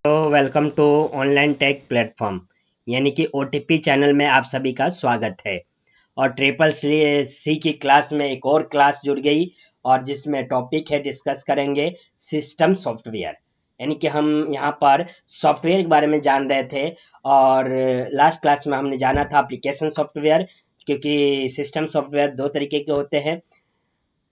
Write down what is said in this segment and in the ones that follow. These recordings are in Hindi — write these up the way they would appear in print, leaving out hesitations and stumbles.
Welcome to online tech platform यानी कि ओटीपी चैनल में आप सभी का स्वागत है। और ट्रिपल सी की क्लास में एक और क्लास जुड़ गई और जिसमें टॉपिक है डिस्कस करेंगे सिस्टम सॉफ्टवेयर। यानी कि हम यहाँ पर सॉफ्टवेयर के बारे में जान रहे थे और लास्ट क्लास में हमने जाना था एप्लीकेशन सॉफ्टवेयर, क्योंकि सिस्टम सॉफ्टवेयर दो तरीके के होते हैं।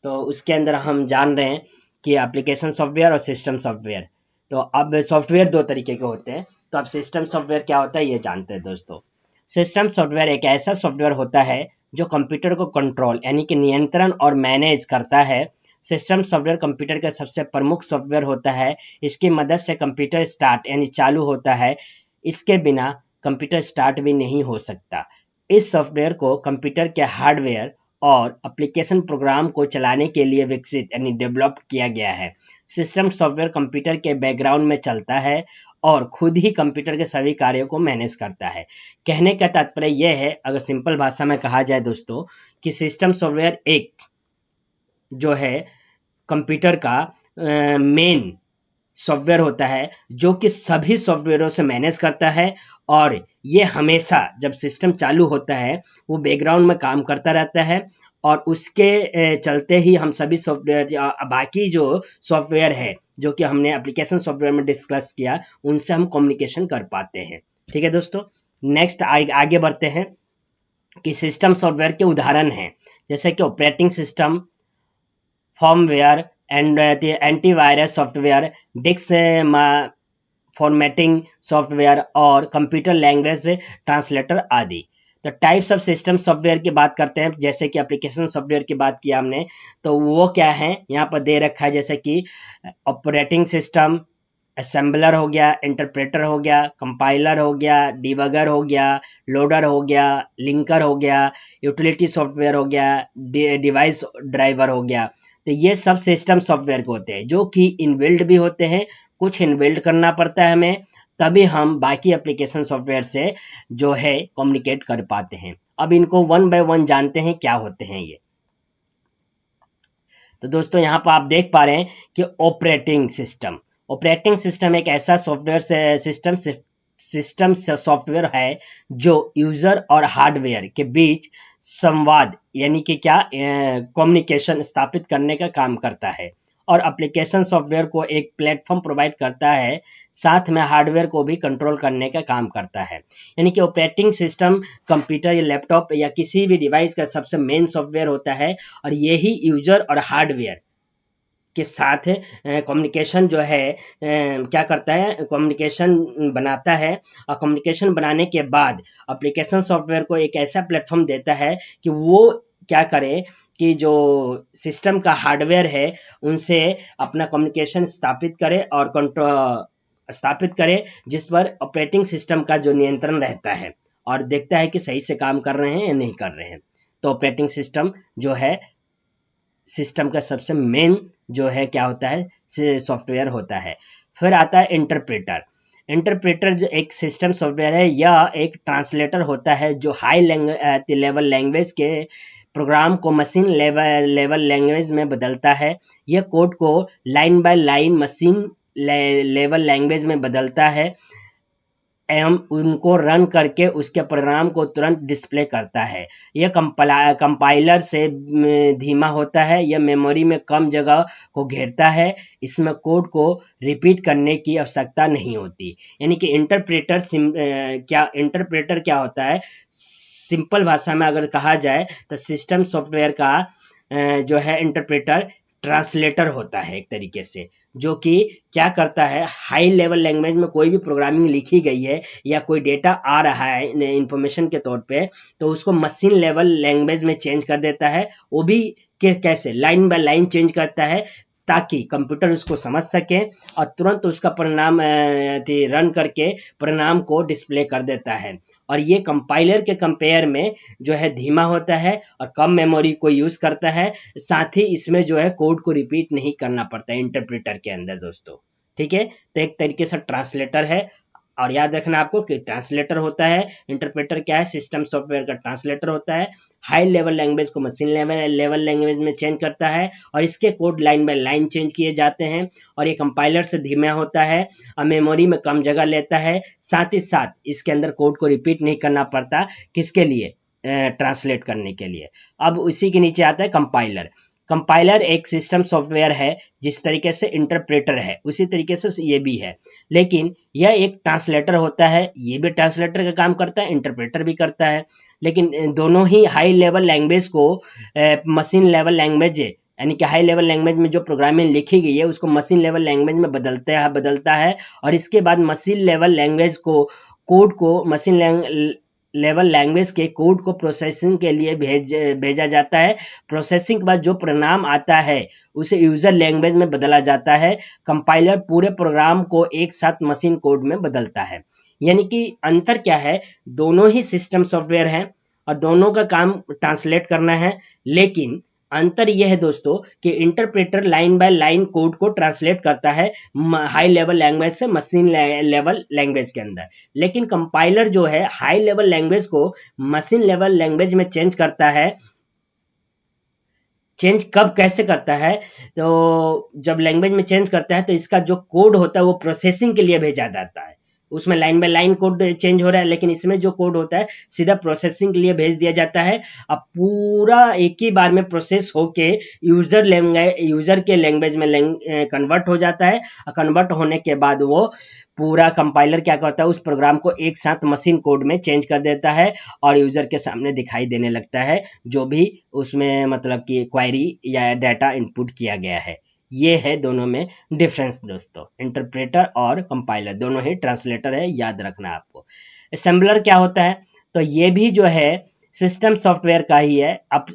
तो उसके अंदर हम जान रहे हैं कि एप्लीकेशन सॉफ्टवेयर और सिस्टम सॉफ्टवेयर। तो अब सॉफ्टवेयर दो तरीके के होते हैं, तो अब सिस्टम सॉफ्टवेयर क्या होता है ये जानते हैं दोस्तों। सिस्टम सॉफ्टवेयर एक ऐसा सॉफ्टवेयर होता है जो कंप्यूटर को कंट्रोल यानी कि नियंत्रण और मैनेज करता है। सिस्टम सॉफ्टवेयर कंप्यूटर का सबसे प्रमुख सॉफ्टवेयर होता है। इसकी मदद से कंप्यूटर स्टार्ट यानी चालू होता है। इसके बिना कंप्यूटर स्टार्ट भी नहीं हो सकता। इस सॉफ्टवेयर को कंप्यूटर के हार्डवेयर और एप्लीकेशन प्रोग्राम को चलाने के लिए विकसित यानी डेवलप किया गया है। सिस्टम सॉफ्टवेयर कंप्यूटर के बैकग्राउंड में चलता है और खुद ही कंप्यूटर के सभी कार्यों को मैनेज करता है। कहने का तात्पर्य यह है, अगर सिंपल भाषा में कहा जाए दोस्तों, कि सिस्टम सॉफ्टवेयर एक जो है कंप्यूटर का मेन सॉफ्टवेयर होता है जो कि सभी सॉफ्टवेयरों से मैनेज करता है। और ये हमेशा जब सिस्टम चालू होता है वो बैकग्राउंड में काम करता रहता है और उसके चलते ही हम सभी सॉफ्टवेयर बाकी जो सॉफ्टवेयर है जो कि हमने एप्लीकेशन सॉफ्टवेयर में डिस्कस किया उनसे हम कम्युनिकेशन कर पाते हैं। ठीक है दोस्तों, नेक्स्ट आगे बढ़ते हैं कि सिस्टम सॉफ्टवेयर के उदाहरण हैं जैसे कि operating system, firmware and antivirus software, disk formatting software और कंप्यूटर लैंग्वेज ट्रांसलेटर आदि। तो टाइप्स ऑफ सिस्टम सॉफ्टवेयर की बात करते हैं, जैसे कि एप्लीकेशन सॉफ्टवेयर की बात किया हमने, तो वो क्या है यहाँ पर दे रखा है, जैसे कि ऑपरेटिंग सिस्टम, असेंबलर हो गया, इंटरप्रेटर हो गया, कंपाइलर हो गया, डिबगर हो गया, लोडर हो गया, लिंकर हो गया, यूटिलिटी सॉफ्टवेयर हो गया, डिवाइस ड्राइवर हो गया। तो ये सब सिस्टम सॉफ्टवेयर के होते हैं जो कि इनबिल्ड भी होते हैं, कुछ इनबिल्ड करना पड़ता है हमें, तभी हम बाकी एप्लीकेशन सॉफ्टवेयर से जो है कम्युनिकेट कर पाते हैं। अब इनको वन बाय वन जानते हैं क्या होते हैं ये। तो दोस्तों यहाँ पर आप देख पा रहे हैं कि ऑपरेटिंग सिस्टम एक ऐसा सॉफ्टवेयर सिस्टम सॉफ्टवेयर है जो यूजर और हार्डवेयर के बीच संवाद यानी कि क्या कम्युनिकेशन स्थापित करने का काम करता है और एप्लीकेशन सॉफ्टवेयर को एक प्लेटफॉर्म प्रोवाइड करता है, साथ में हार्डवेयर को भी कंट्रोल करने का काम करता है। यानी कि ऑपरेटिंग सिस्टम कंप्यूटर या लैपटॉप या किसी भी डिवाइस का सबसे मेन सॉफ्टवेयर होता है और यही यूजर और हार्डवेयर के साथ कम्युनिकेशन जो है क्या करता है, कम्युनिकेशन बनाता है। और कम्युनिकेशन बनाने के बाद एप्लीकेशन सॉफ्टवेयर को एक ऐसा प्लेटफॉर्म देता है कि वो क्या करे कि जो सिस्टम का हार्डवेयर है उनसे अपना कम्युनिकेशन स्थापित करे और कंट्रोल स्थापित करे, जिस पर ऑपरेटिंग सिस्टम का जो नियंत्रण रहता है और देखता है कि सही से काम कर रहे हैं या नहीं कर रहे हैं। तो ऑपरेटिंग सिस्टम जो है सिस्टम का सबसे मेन जो है क्या होता है, सॉफ्टवेयर होता है। फिर आता है इंटरप्रेटर। इंटरप्रेटर जो एक सिस्टम सॉफ्टवेयर है या एक ट्रांसलेटर होता है जो हाई लेवल लैंग्वेज के प्रोग्राम को मशीन लेवल लैंग्वेज में बदलता है। यह कोड को line by line machine level language में बदलता है एवं उनको रन करके उसके परिणाम को तुरंत डिस्प्ले करता है। यह कंपाइलर से धीमा होता है, यह मेमोरी में कम जगह को घेरता है, इसमें कोड को रिपीट करने की आवश्यकता नहीं होती। यानी कि इंटरप्रेटर क्या होता है, सिंपल भाषा में अगर कहा जाए तो सिस्टम सॉफ्टवेयर का जो है इंटरप्रेटर ट्रांसलेटर होता है एक तरीके से, जो कि क्या करता है, हाई लेवल लैंग्वेज में कोई भी प्रोग्रामिंग लिखी गई है या कोई डेटा आ रहा है इंफॉर्मेशन के तौर पे, तो उसको मशीन लेवल लैंग्वेज में चेंज कर देता है। वो भी कैसे, लाइन बाय लाइन चेंज करता है ताकि कंप्यूटर उसको समझ सके और तुरंत उसका परिणाम रन करके परिणाम को डिस्प्ले कर देता है। और ये कंपाइलर के कंपेयर में जो है धीमा होता है और कम मेमोरी को यूज करता है, साथ ही इसमें जो है कोड को रिपीट नहीं करना पड़ता है इंटरप्रेटर के अंदर दोस्तों। ठीक है, तो एक तरीके से ट्रांसलेटर है और याद रखना आपको कि ट्रांसलेटर होता है, इंटरप्रेटर क्या है, सिस्टम सॉफ्टवेयर का ट्रांसलेटर होता है। हाई लेवल लैंग्वेज को मशीन लेवल लैंग्वेज में चेंज करता है और इसके code line by line change किए जाते हैं और ये कंपाइलर से धीमा होता है और मेमोरी में कम जगह लेता है। साथ ही साथ इसके अंदर कोड को रिपीट नहीं करना पड़ता, किसके लिए, ट्रांसलेट करने के लिए। अब उसी के नीचे आता है कंपाइलर। कंपाइलर एक सिस्टम सॉफ्टवेयर है, जिस तरीके से इंटरप्रेटर है उसी तरीके से ये भी है, लेकिन यह एक ट्रांसलेटर होता है। ये भी ट्रांसलेटर का काम करता है, इंटरप्रेटर भी करता है, लेकिन दोनों ही हाई लेवल लैंग्वेज को मशीन लेवल लैंग्वेज, यानी कि हाई लेवल लैंग्वेज में जो प्रोग्रामिंग लिखी गई है उसको मशीन लेवल लैंग्वेज में बदलता है और इसके बाद मशीन लेवल लैंग्वेज को कोड को मशीन लेवल लैंग्वेज के कोड को प्रोसेसिंग के लिए भेजा जाता है। प्रोसेसिंग के बाद जो परिणाम आता है उसे यूजर लैंग्वेज में बदला जाता है। कंपाइलर पूरे प्रोग्राम को एक साथ मशीन कोड में बदलता है। यानी कि अंतर क्या है, दोनों ही सिस्टम सॉफ्टवेयर हैं और दोनों का काम ट्रांसलेट करना है, लेकिन अंतर यह है दोस्तों कि interpreter line by line code को ट्रांसलेट करता है हाई लेवल लैंग्वेज से मशीन लेवल लैंग्वेज के अंदर, लेकिन कंपाइलर जो है हाई लेवल लैंग्वेज को मशीन लेवल लैंग्वेज में चेंज करता है। चेंज कब कैसे करता है, तो जब लैंग्वेज में चेंज करता है तो इसका जो कोड होता है वो प्रोसेसिंग के लिए भेजा जाता है। उसमें line by line code change हो रहा है, लेकिन इसमें जो कोड होता है सीधा प्रोसेसिंग के लिए भेज दिया जाता है। अब पूरा एक ही बार में प्रोसेस होके यूजर के लैंग्वेज में कन्वर्ट हो जाता है और कन्वर्ट होने के बाद वो पूरा कंपाइलर क्या करता है, उस प्रोग्राम को एक साथ मशीन कोड में चेंज कर देता है और यूजर के सामने दिखाई देने लगता है जो भी उसमें मतलब कि क्वेरी या डाटा इनपुट किया गया है। ये है दोनों में डिफरेंस दोस्तों, इंटरप्रेटर और कंपाइलर दोनों ही ट्रांसलेटर है, याद रखना आपको। असेंबलर क्या होता है, तो ये भी जो है सिस्टम सॉफ्टवेयर का ही है। अब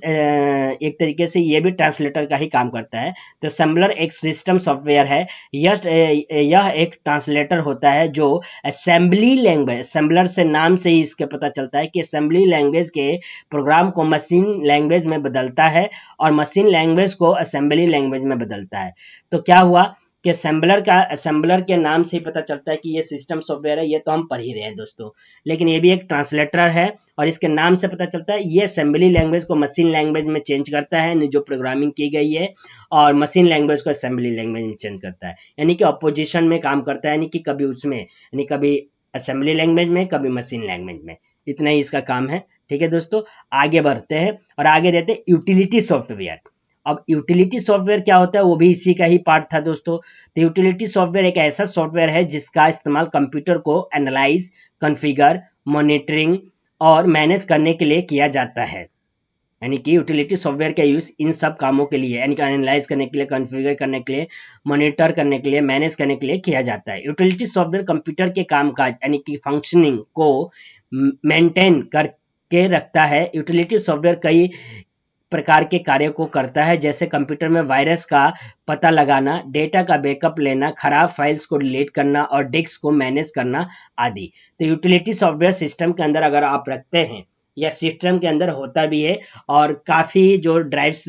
एक तरीके से ये भी ट्रांसलेटर का ही काम करता है। तो असेंबलर एक सिस्टम सॉफ्टवेयर है, यह एक ट्रांसलेटर होता है जो असेंबली लैंग्वेज, असेंबलर से नाम से ही इसके पता चलता है कि असेंबली लैंग्वेज के प्रोग्राम को मशीन लैंग्वेज में बदलता है और मशीन लैंग्वेज को असेंबली लैंग्वेज में बदलता है। तो क्या हुआ कि असेंबलर के नाम से ही पता चलता है कि ये सिस्टम सॉफ्टवेयर है, ये तो हम पढ़ ही रहे हैं दोस्तों, लेकिन ये भी एक ट्रांसलेटर है और इसके नाम से पता चलता है ये असेंबली लैंग्वेज को मशीन लैंग्वेज में चेंज करता है जो प्रोग्रामिंग की गई है, और मशीन लैंग्वेज को असेंबली लैंग्वेज में चेंज करता है, यानी कि अपोजिशन में काम करता है, यानी कि कभी उसमें, यानी कभी असेंबली लैंग्वेज में कभी मशीन लैंग्वेज में। इतना ही इसका काम है। ठीक है दोस्तों, आगे बढ़ते हैं और आगे देते हैं यूटिलिटी सॉफ्टवेयर। अब यूटिलिटी सॉफ्टवेयर क्या होता है, वो भी इसी का ही पार्ट था दोस्तों। तो यूटिलिटी सॉफ्टवेयर एक ऐसा सॉफ्टवेयर है जिसका इस्तेमाल कंप्यूटर को एनालाइज, कॉन्फ़िगर, मॉनिटरिंग और मैनेज करने के लिए किया जाता है। यानी कि यूटिलिटी सॉफ्टवेयर का यूज इन सब कामों के लिए, यानी कि एनालाइज करने के लिए, कॉन्फ़िगर करने के लिए, मॉनिटर करने के लिए, मैनेज करने के लिए किया जाता है। यूटिलिटी सॉफ्टवेयर कंप्यूटर के कामकाज यानी कि फंक्शनिंग को मेंटेन करके रखता है। यूटिलिटी सॉफ्टवेयर कई प्रकार के कार्य को करता है, जैसे कंप्यूटर में वायरस का पता लगाना, डेटा का बैकअप लेना, खराब फाइल्स को डिलीट करना और डिस्क को मैनेज करना आदि। तो यूटिलिटी सॉफ्टवेयर सिस्टम के अंदर अगर आप रखते हैं या सिस्टम के अंदर होता भी है, और काफ़ी जो ड्राइव्स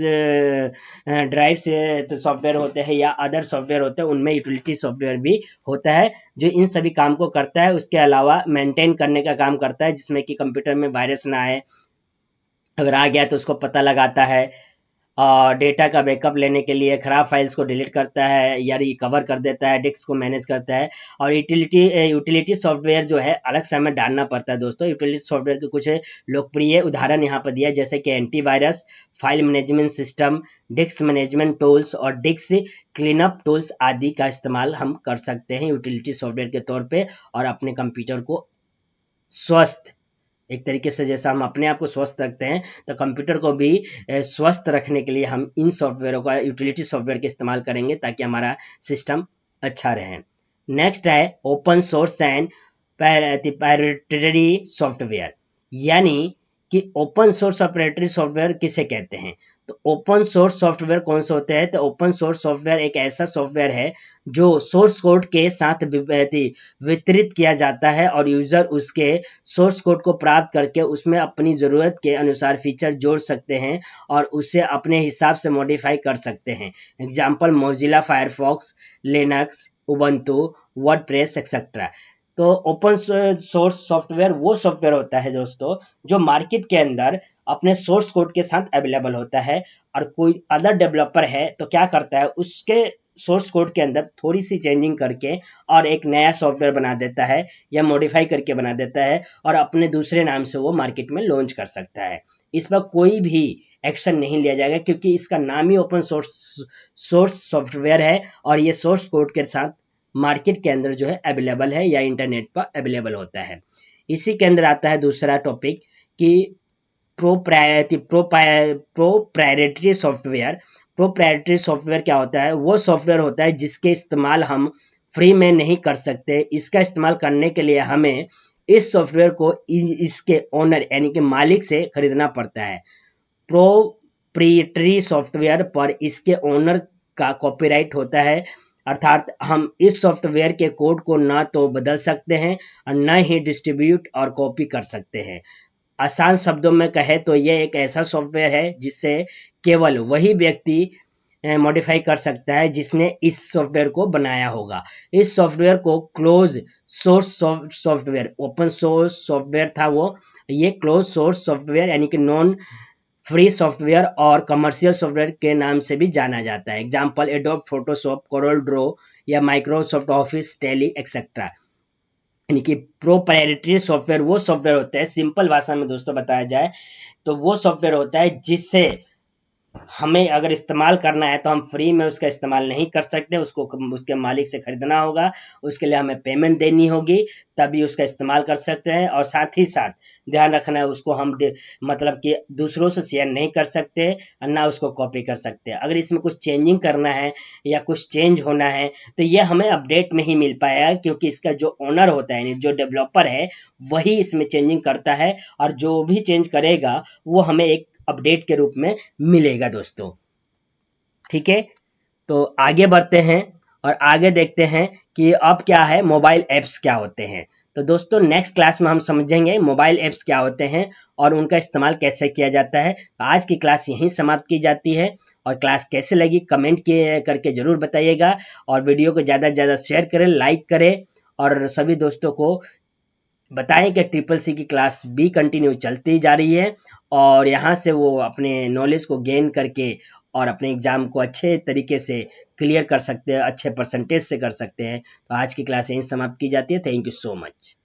तो सॉफ्टवेयर होते हैं या अदर सॉफ्टवेयर होते हैं उनमें यूटिलिटी सॉफ्टवेयर भी होता है जो इन सभी काम को करता है। उसके अलावा मेंटेन करने का काम करता है, जिसमें कि कंप्यूटर में वायरस ना आए, अगर आ गया तो उसको पता लगाता है, और डेटा का बैकअप लेने के लिए खराब फाइल्स को डिलीट करता है या रिकवर कर देता है, डिस्क को मैनेज करता है। और यूटिलिटी सॉफ्टवेयर जो है अलग से हमें डालना पड़ता है दोस्तों। यूटिलिटी सॉफ्टवेयर के कुछ लोकप्रिय उदाहरण यहाँ पर दिया है, जैसे कि antivirus, file management system, disc management tools और डिस्क क्लीनअप टूल्स आदि का इस्तेमाल हम कर सकते हैं यूटिलिटी सॉफ्टवेयर के तौर पर, और अपने कंप्यूटर को स्वस्थ, एक तरीके से जैसा हम अपने आप को स्वस्थ रखते हैं तो कंप्यूटर को भी स्वस्थ रखने के लिए हम इन सॉफ्टवेयरों का, यूटिलिटी सॉफ्टवेयर का इस्तेमाल करेंगे ताकि हमारा सिस्टम अच्छा रहे। नेक्स्ट है open source and proprietary software, यानी कि ओपन सोर्स और प्रोप्राइटरी सॉफ्टवेयर किसे कहते हैं। तो ओपन सोर्स सॉफ्टवेयर कौन से होते हैं, तो ओपन सोर्स सॉफ्टवेयर एक ऐसा सॉफ्टवेयर है जो सोर्स कोड के साथ वितरित किया जाता है और यूजर उसके सोर्स कोड को प्राप्त करके उसमें अपनी ज़रूरत के अनुसार फीचर जोड़ सकते हैं और उसे अपने हिसाब से मॉडिफाई कर सकते हैं। Example Mozilla Firefox, Linux, Ubuntu, WordPress etcetera. तो ओपन सोर्स सॉफ्टवेयर वो सॉफ्टवेयर होता है दोस्तों जो मार्केट के अंदर अपने सोर्स कोड के साथ अवेलेबल होता है, और कोई अदर डेवलपर है तो क्या करता है उसके सोर्स कोड के अंदर थोड़ी सी चेंजिंग करके और एक नया सॉफ्टवेयर बना देता है या मॉडिफाई करके बना देता है और अपने दूसरे नाम से वो मार्केट में लॉन्च कर सकता है। इस पर कोई भी एक्शन नहीं लिया जाएगा क्योंकि इसका नाम ही ओपन सोर्स सॉफ्टवेयर है और ये सोर्स कोड के साथ मार्केट के अंदर जो है अवेलेबल है या इंटरनेट पर अवेलेबल होता है। इसी के अंदर आता है दूसरा टॉपिक कि प्रोप्राइटरी सॉफ्टवेयर। प्रोप्राइटरी सॉफ्टवेयर क्या होता है? वो सॉफ्टवेयर होता है जिसके इस्तेमाल हम फ्री में नहीं कर सकते। इसका इस्तेमाल करने के लिए हमें इस सॉफ्टवेयर को इसके ओनर यानी कि मालिक से खरीदना पड़ता है। प्रोप्राइटरी सॉफ्टवेयर पर इसके ओनर का कॉपीराइट होता है, अर्थात हम इस सॉफ्टवेयर के कोड को ना तो बदल सकते हैं और न ही डिस्ट्रीब्यूट और कॉपी कर सकते हैं। आसान शब्दों में कहे तो ये एक ऐसा सॉफ्टवेयर है जिससे केवल वही व्यक्ति मॉडिफाई कर सकता है जिसने इस सॉफ्टवेयर को बनाया होगा। इस सॉफ्टवेयर को close source software, open source software था वो, ये क्लोज सोर्स सॉफ्टवेयर यानी कि नॉन फ्री सॉफ्टवेयर और कमर्शियल सॉफ्टवेयर के नाम से भी जाना जाता है। Example Adobe Photoshop, Corel draw या माइक्रोसॉफ्ट ऑफिस, टैली एक्सेट्रा। यानी कि प्रोप्राइटरी सॉफ्टवेयर वो सॉफ्टवेयर होता है, सिंपल भाषा में दोस्तों बताया जाए तो वो सॉफ्टवेयर होता है जिससे हमें अगर इस्तेमाल करना है तो हम फ्री में उसका इस्तेमाल नहीं कर सकते, उसको उसके मालिक से खरीदना होगा, उसके लिए हमें पेमेंट देनी होगी, तभी उसका इस्तेमाल कर सकते हैं। और साथ ही साथ ध्यान रखना है उसको हम मतलब कि दूसरों से शेयर नहीं कर सकते और ना उसको कॉपी कर सकते। अगर इसमें कुछ चेंजिंग करना है या कुछ चेंज होना है तो ये हमें अपडेट नहीं मिल पाएगा क्योंकि इसका जो ओनर होता है जो डेवलपर है वही इसमें चेंजिंग करता है, और जो भी चेंज करेगा वो हमें एक अपडेट के रूप में मिलेगा दोस्तों। ठीक है, तो आगे बढ़ते हैं और आगे देखते हैं कि अब क्या है, मोबाइल ऐप्स क्या होते हैं। तो दोस्तों नेक्स्ट क्लास में हम समझेंगे मोबाइल ऐप्स क्या होते हैं और उनका इस्तेमाल कैसे किया जाता है। तो आज की क्लास यहीं समाप्त की जाती है, और क्लास कैसे लगी कमेंट करके ज़रूर बताइएगा, और वीडियो को ज़्यादा से ज़्यादा शेयर करें, लाइक करें, और सभी दोस्तों को बताएं कि ट्रिपल सी की क्लास भी कंटिन्यू चलती जा रही है और यहाँ से वो अपने नॉलेज को गेन करके और अपने एग्जाम को अच्छे तरीके से क्लियर कर सकते हैं, अच्छे परसेंटेज से कर सकते हैं। तो आज की क्लास यहीं समाप्त की जाती है। Thank you so much.